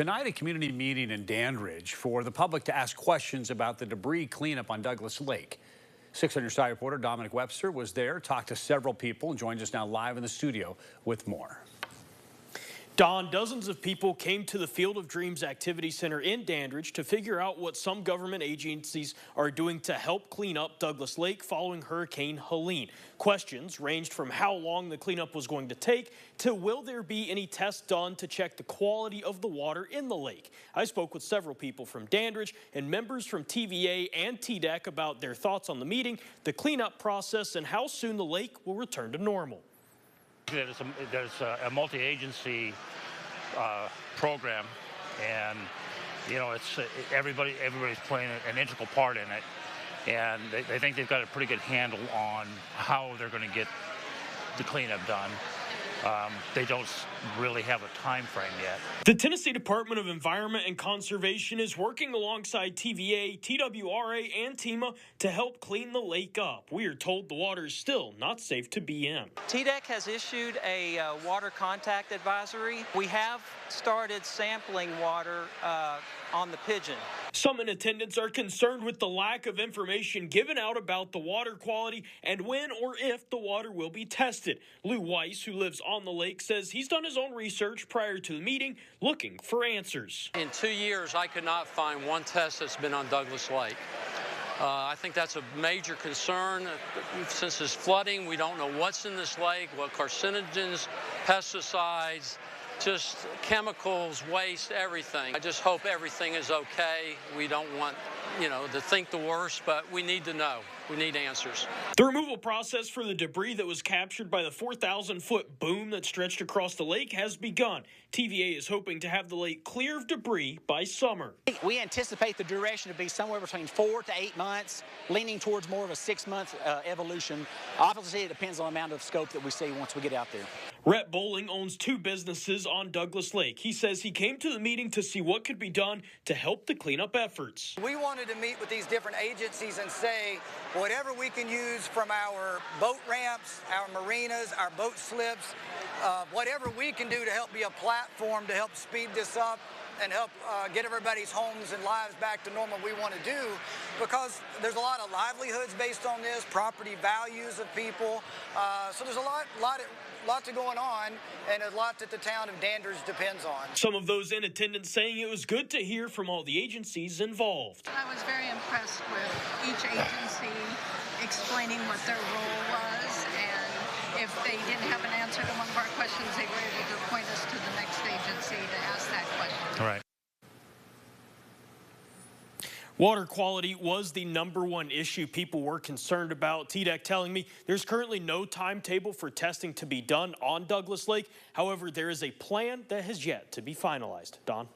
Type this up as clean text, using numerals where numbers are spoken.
Tonight, a community meeting in Dandridge for the public to ask questions about the debris cleanup on Douglas Lake. 6 on Your Side reporter Dominic Webster was there, talked to several people, and joins us now live in the studio with more. Don, dozens of people came to the Field of Dreams Activity Center in Dandridge to figure out what some government agencies are doing to help clean up Douglas Lake following Hurricane Helene. Questions ranged from how long the cleanup was going to take to will there be any tests done to check the quality of the water in the lake. I spoke with several people from Dandridge and members from TVA and TDEC about their thoughts on the meeting, the cleanup process, and how soon the lake will return to normal. There's a multi-agency program, and it's everybody's playing an integral part in it, and they think they've got a pretty good handle on how they're going to get the cleanup done. They don't really have a time frame yet. The Tennessee Department of Environment and Conservation is working alongside TVA, TWRA, and TEMA to help clean the lake up. We are told the water is still not safe to be in. TDEC has issued a water contact advisory. We have started sampling water on the Pigeon. Some in attendance are concerned with the lack of information given out about the water quality and when or if the water will be tested. Lou Weiss, who lives on the lake, says he's done his own research prior to the meeting looking for answers. In 2 years, I could not find one test that's been on Douglas Lake. I think that's a major concern. Since there's flooding, we don't know what's in this lake, what carcinogens, pesticides, just chemicals, waste, everything. I just hope everything is okay. We don't want, to think the worst, but we need to know. We need answers. The removal process for the debris that was captured by the 4,000-foot boom that stretched across the lake has begun. TVA is hoping to have the lake clear of debris by summer. We anticipate the duration to be somewhere between 4 to 8 months, leaning towards more of a 6-month evolution. Obviously, it depends on the amount of scope that we see once we get out there. Rhett Bowling owns 2 businesses on Douglas Lake. He says he came to the meeting to see what could be done to help the cleanup efforts. We wanted to meet with these different agencies and say whatever we can use from our boat ramps, our marinas, our boat slips, whatever we can do to help be a platform to help speed this up and help get everybody's homes and lives back to normal, we want to do, because there's a lot of livelihoods based on this, property values of people. So there's a lot going on, and a lot that the town of Dandridge depends on. Some of those in attendance saying it was good to hear from all the agencies involved. I was very impressed with each agency explaining what their role was, and if they didn't have an answer to one of our questions, they were able to point us to the next agency to ask that question. All right. Water quality was the #1 issue people were concerned about. TDEC telling me there's currently no timetable for testing to be done on Douglas Lake. However, there is a plan that has yet to be finalized. Don?